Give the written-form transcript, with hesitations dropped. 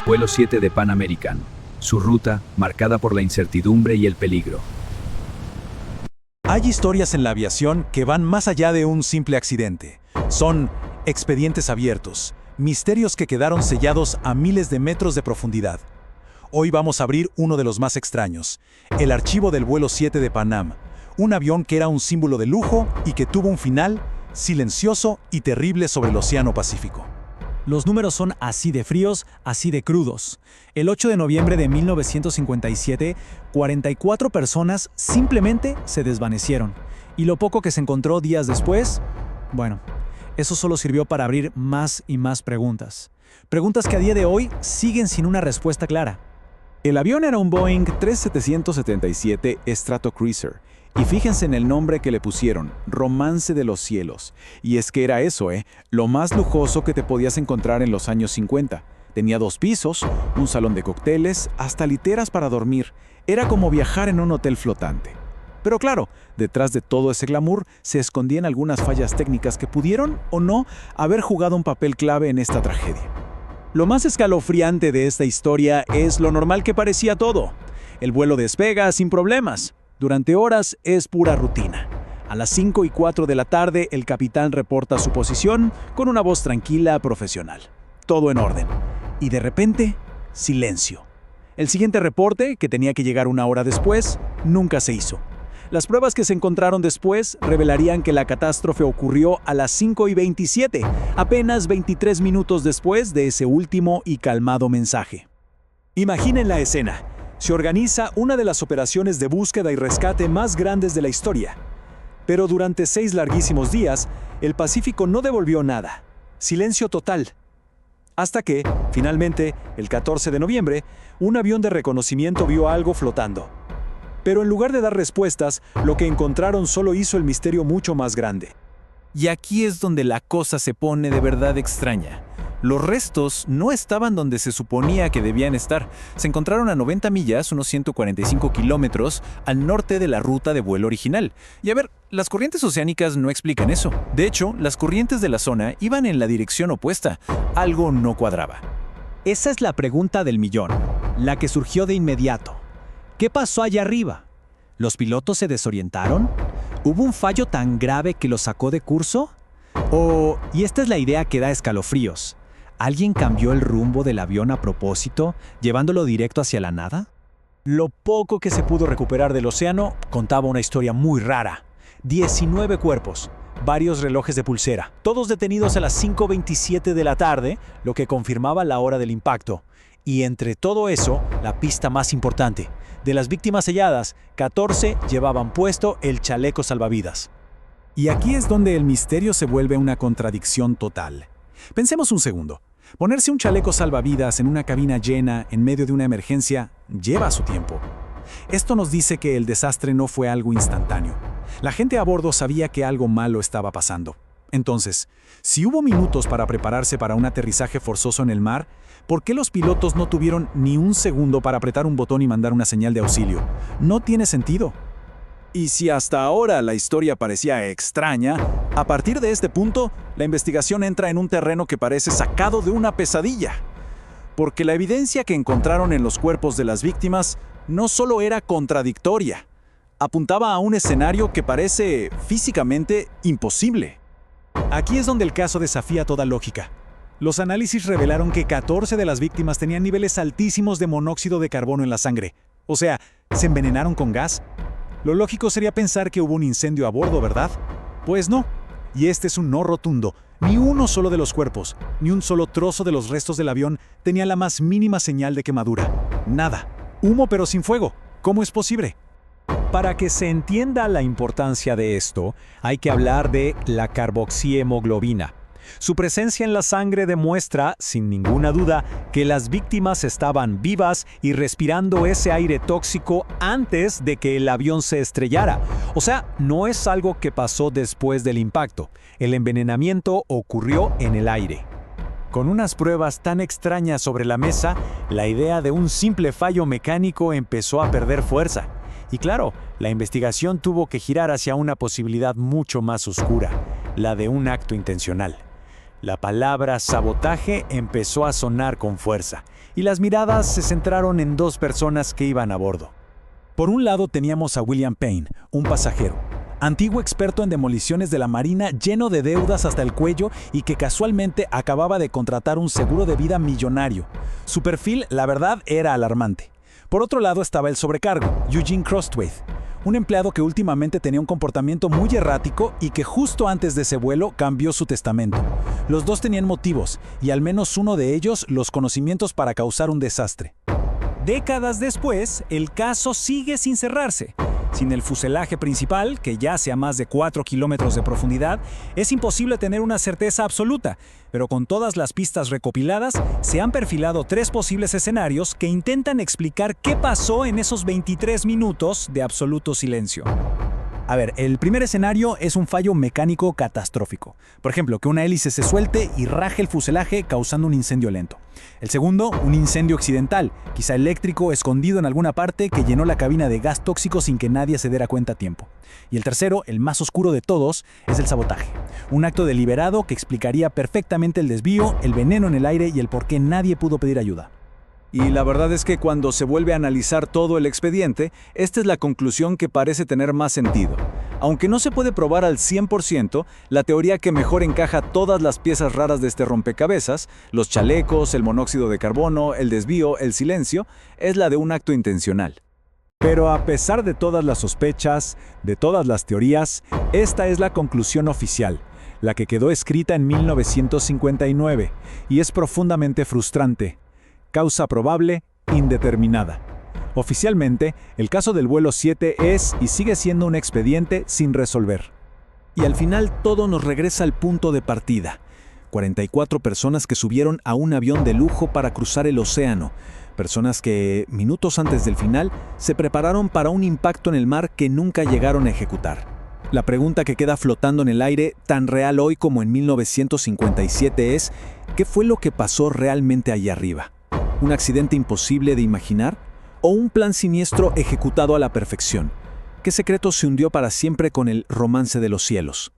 Vuelo 7 de Pan American. Su ruta, marcada por la incertidumbre y el peligro. Hay historias en la aviación que van más allá de un simple accidente. Son expedientes abiertos, misterios que quedaron sellados a miles de metros de profundidad. Hoy vamos a abrir uno de los más extraños, el archivo del vuelo 7 de Panam, un avión que era un símbolo de lujo y que tuvo un final silencioso y terrible sobre el Océano Pacífico. Los números son así de fríos, así de crudos. El 8 de noviembre de 1957, 44 personas simplemente se desvanecieron. Y lo poco que se encontró días después, bueno, eso solo sirvió para abrir más y más preguntas. Preguntas que a día de hoy siguen sin una respuesta clara. El avión era un Boeing 3777 Stratocruiser. Y fíjense en el nombre que le pusieron, Romance de los Cielos. Y es que era eso, lo más lujoso que te podías encontrar en los años 50. Tenía 2 pisos, un salón de cócteles, hasta literas para dormir. Era como viajar en un hotel flotante. Pero claro, detrás de todo ese glamour se escondían algunas fallas técnicas que pudieron o no haber jugado un papel clave en esta tragedia. Lo más escalofriante de esta historia es lo normal que parecía todo. El vuelo despega sin problemas. Durante horas es pura rutina. A las 5:04 de la tarde, el capitán reporta su posición con una voz tranquila, profesional. Todo en orden. Y de repente, silencio. El siguiente reporte, que tenía que llegar 1 hora después, nunca se hizo. Las pruebas que se encontraron después revelarían que la catástrofe ocurrió a las 5:27, apenas 23 minutos después de ese último y calmado mensaje. Imaginen la escena. Se organiza una de las operaciones de búsqueda y rescate más grandes de la historia. Pero durante 6 larguísimos días, el Pacífico no devolvió nada. Silencio total. Hasta que, finalmente, el 14 de noviembre, un avión de reconocimiento vio algo flotando. Pero en lugar de dar respuestas, lo que encontraron solo hizo el misterio mucho más grande. Y aquí es donde la cosa se pone de verdad extraña. Los restos no estaban donde se suponía que debían estar. Se encontraron a 90 millas, unos 145 kilómetros, al norte de la ruta de vuelo original. Y a ver, las corrientes oceánicas no explican eso. De hecho, las corrientes de la zona iban en la dirección opuesta. Algo no cuadraba. Esa es la pregunta del millón, la que surgió de inmediato. ¿Qué pasó allá arriba? ¿Los pilotos se desorientaron? ¿Hubo un fallo tan grave que los sacó de curso? Y esta es la idea que da escalofríos, ¿alguien cambió el rumbo del avión a propósito, llevándolo directo hacia la nada? Lo poco que se pudo recuperar del océano contaba una historia muy rara. 19 cuerpos, varios relojes de pulsera, todos detenidos a las 5:27 de la tarde, lo que confirmaba la hora del impacto. Y entre todo eso, la pista más importante. De las víctimas selladas, 14 llevaban puesto el chaleco salvavidas. Y aquí es donde el misterio se vuelve una contradicción total. Pensemos un segundo. Ponerse un chaleco salvavidas en una cabina llena en medio de una emergencia lleva su tiempo. Esto nos dice que el desastre no fue algo instantáneo. La gente a bordo sabía que algo malo estaba pasando. Entonces, si hubo minutos para prepararse para un aterrizaje forzoso en el mar, ¿por qué los pilotos no tuvieron ni un segundo para apretar un botón y mandar una señal de auxilio? No tiene sentido. Y si hasta ahora la historia parecía extraña, a partir de este punto, la investigación entra en un terreno que parece sacado de una pesadilla. Porque la evidencia que encontraron en los cuerpos de las víctimas no solo era contradictoria, apuntaba a un escenario que parece físicamente imposible. Aquí es donde el caso desafía toda lógica. Los análisis revelaron que 14 de las víctimas tenían niveles altísimos de monóxido de carbono en la sangre. O sea, ¿se envenenaron con gas? Lo lógico sería pensar que hubo un incendio a bordo, ¿verdad? Pues no. Y este es un no rotundo. Ni uno solo de los cuerpos, ni un solo trozo de los restos del avión tenía la más mínima señal de quemadura. Nada. Humo pero sin fuego. ¿Cómo es posible? Para que se entienda la importancia de esto, hay que hablar de la carboxihemoglobina. Su presencia en la sangre demuestra, sin ninguna duda, que las víctimas estaban vivas y respirando ese aire tóxico antes de que el avión se estrellara. O sea, no es algo que pasó después del impacto. El envenenamiento ocurrió en el aire. Con unas pruebas tan extrañas sobre la mesa, la idea de un simple fallo mecánico empezó a perder fuerza. Y claro, la investigación tuvo que girar hacia una posibilidad mucho más oscura, la de un acto intencional. La palabra sabotaje empezó a sonar con fuerza, y las miradas se centraron en dos personas que iban a bordo. Por un lado teníamos a William Payne, un pasajero, antiguo experto en demoliciones de la Marina, lleno de deudas hasta el cuello y que casualmente acababa de contratar un seguro de vida millonario. Su perfil, la verdad, era alarmante. Por otro lado estaba el sobrecargo, Eugene Crosthwaite, un empleado que últimamente tenía un comportamiento muy errático y que justo antes de ese vuelo cambió su testamento. Los dos tenían motivos, y al menos uno de ellos los conocimientos para causar un desastre. Décadas después, el caso sigue sin cerrarse. Sin el fuselaje principal, que yace a más de 4 kilómetros de profundidad, es imposible tener una certeza absoluta, pero con todas las pistas recopiladas, se han perfilado 3 posibles escenarios que intentan explicar qué pasó en esos 23 minutos de absoluto silencio. A ver, el primer escenario es un fallo mecánico catastrófico. Por ejemplo, que una hélice se suelte y raje el fuselaje causando un incendio lento. El segundo, un incendio accidental, quizá eléctrico, escondido en alguna parte que llenó la cabina de gas tóxico sin que nadie se diera cuenta a tiempo. Y el tercero, el más oscuro de todos, es el sabotaje. Un acto deliberado que explicaría perfectamente el desvío, el veneno en el aire y el por qué nadie pudo pedir ayuda. Y la verdad es que cuando se vuelve a analizar todo el expediente, esta es la conclusión que parece tener más sentido. Aunque no se puede probar al 100%, la teoría que mejor encaja todas las piezas raras de este rompecabezas, los chalecos, el monóxido de carbono, el desvío, el silencio, es la de un acto intencional. Pero a pesar de todas las sospechas, de todas las teorías, esta es la conclusión oficial, la que quedó escrita en 1959, y es profundamente frustrante. Causa probable, indeterminada. Oficialmente, el caso del vuelo 7 es y sigue siendo un expediente sin resolver. Y al final todo nos regresa al punto de partida. 44 personas que subieron a un avión de lujo para cruzar el océano. Personas que, minutos antes del final, se prepararon para un impacto en el mar que nunca llegaron a ejecutar. La pregunta que queda flotando en el aire, tan real hoy como en 1957, es: ¿qué fue lo que pasó realmente allí arriba? ¿Un accidente imposible de imaginar? ¿O un plan siniestro ejecutado a la perfección? ¿Qué secreto se hundió para siempre con el romance de los cielos?